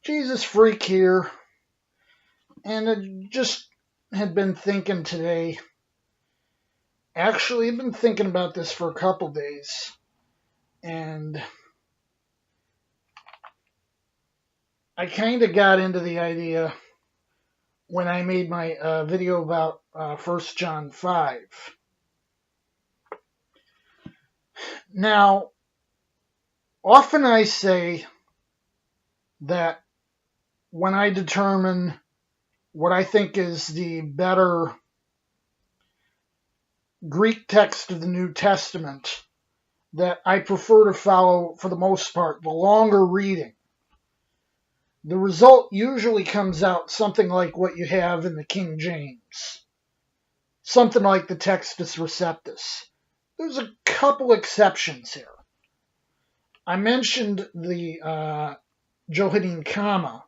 Jesus freak here, and I just had been thinking today. Actually, I've been thinking about this for a couple days, and I kind of got into the idea when I made my video about 1 John 5. Now, often I say that when I determine what I think is the better Greek text of the New Testament, that I prefer to follow, for the most part, the longer reading. The result usually comes out something like what you have in the King James, something like the Textus Receptus. There's a couple exceptions here. I mentioned the Johannine comma,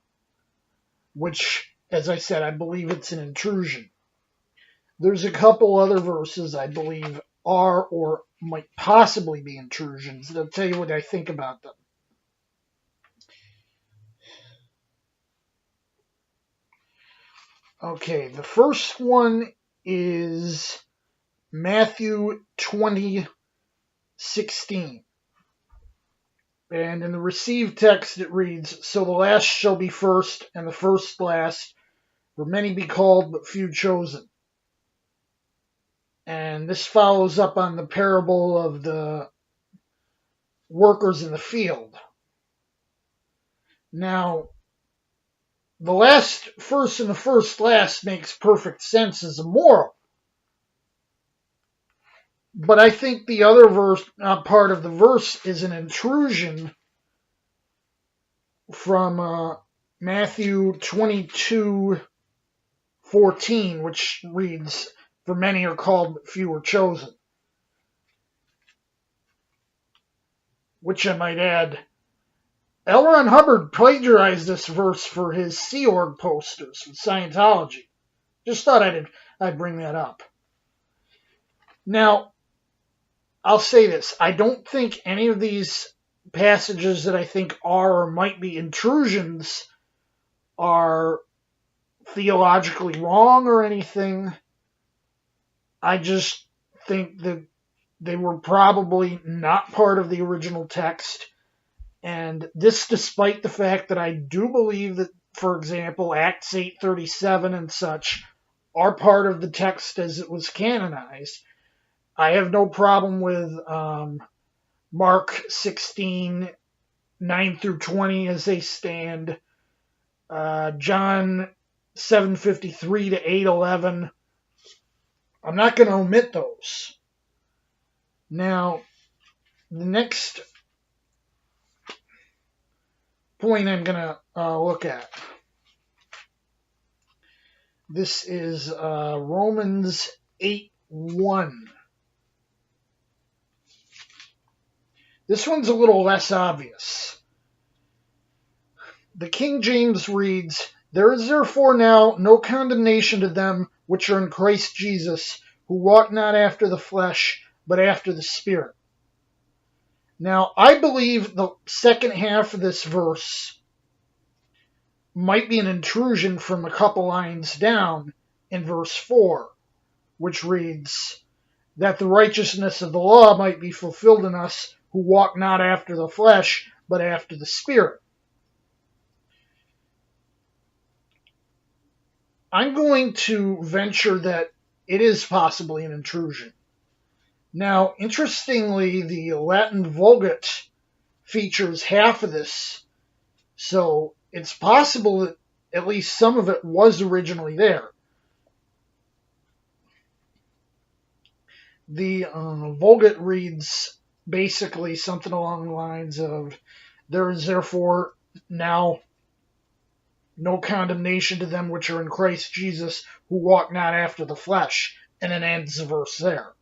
which, as I said, I believe it's an intrusion. There's a couple other verses I believe are or might possibly be intrusions, and I'll tell you what I think about them. Okay, the first one is Matthew 20:16. And in the received text it reads, "So the last shall be first, and the first last, for many be called, but few chosen." And this follows up on the parable of the workers in the field. Now, the last first and the first last makes perfect sense as a moral. But I think the other part of the verse is an intrusion from Matthew 22:14, which reads, "For many are called, but few are chosen." Which I might add, L. Ron Hubbard plagiarized this verse for his Sea Org posters with Scientology. Just thought I'd bring that up. Now, I'll say this. I don't think any of these passages that I think are or might be intrusions are theologically wrong or anything. I just think that they were probably not part of the original text. And this despite the fact that I do believe that, for example, Acts 8:37 and such are part of the text as it was canonized. I have no problem with Mark 16:9-20 as they stand, John 7:53 to 8:11. I'm not going to omit those. Now, the next point I'm going to look at. This is Romans 8:1. This one's a little less obvious. The King James reads, "There is therefore now no condemnation to them which are in Christ Jesus, who walk not after the flesh, but after the Spirit." Now, I believe the second half of this verse might be an intrusion from a couple lines down in verse 4, which reads, "That the righteousness of the law might be fulfilled in us who walk not after the flesh, but after the Spirit." I'm going to venture that it is possibly an intrusion. Now, interestingly, the Latin Vulgate features half of this, so it's possible that at least some of it was originally there. The Vulgate reads basically something along the lines of, "There is therefore now no condemnation to them which are in Christ Jesus, who walk not after the flesh," and then ends the verse there.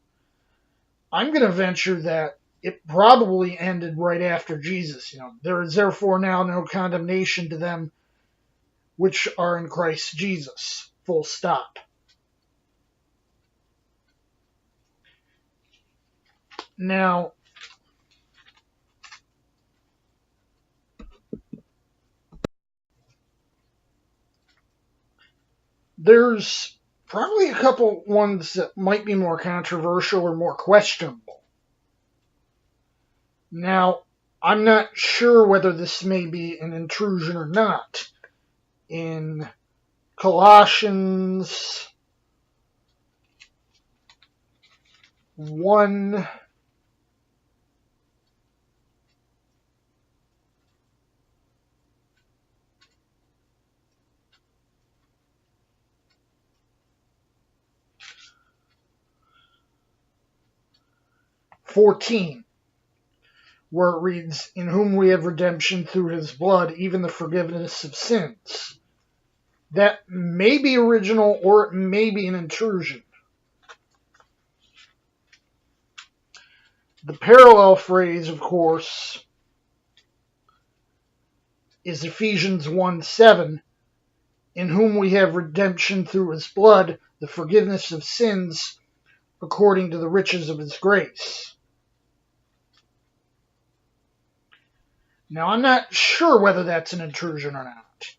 I'm going to venture that it probably ended right after Jesus. There is therefore now no condemnation to them which are in Christ Jesus. Full stop. Now, There's probably a couple ones that might be more controversial or more questionable. Now, I'm not sure whether this may be an intrusion or not. In Colossians 1, where it reads, "In whom we have redemption through his blood, even the forgiveness of sins." That may be original or it may be an intrusion. The parallel phrase, of course, is Ephesians 1:7, "In whom we have redemption through his blood, the forgiveness of sins, according to the riches of his grace." Now, I'm not sure whether that's an intrusion or not.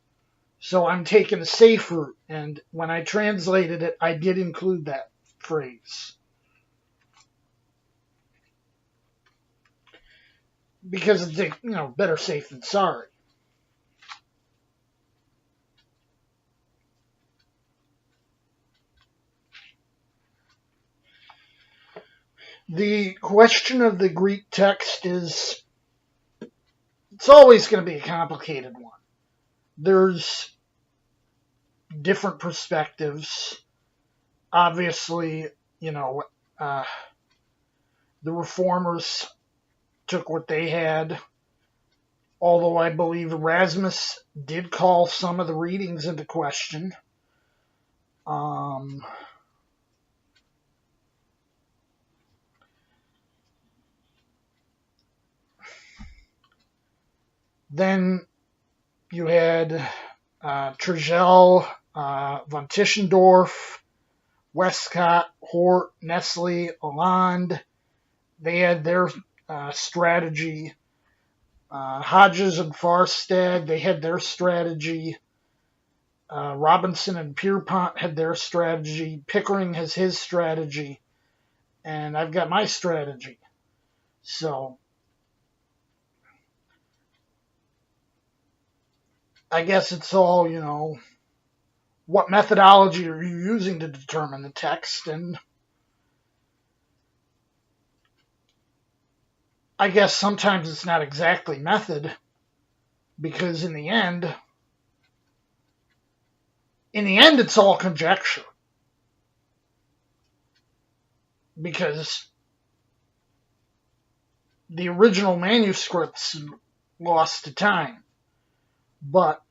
So I'm taking a safe route, and when I translated it, I did include that phrase. Because it's, better safe than sorry. The question of the Greek text it's always going to be a complicated one. There's different perspectives. Obviously, the reformers took what they had, although I believe Erasmus did call some of the readings into question. Then you had Trigel, von Tischendorf, Westcott, Hort, Nestle, Lalande. They had their strategy. Hodges and Farstad, they had their strategy. Robinson and Pierpont had their strategy. Pickering has his strategy. And I've got my strategy. So I guess it's all, what methodology are you using to determine the text? And I guess sometimes it's not exactly method, because in the end, it's all conjecture. Because the original manuscripts lost to time. But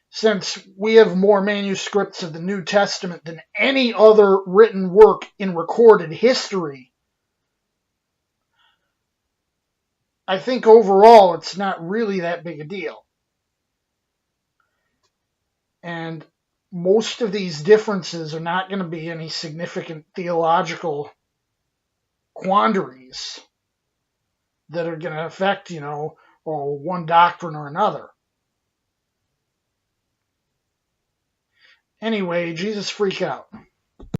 since we have more manuscripts of the New Testament than any other written work in recorded history, I think overall it's not really that big a deal. And most of these differences are not going to be any significant theological quandaries that are going to affect, one doctrine or another. Anyway, Jesus freak out.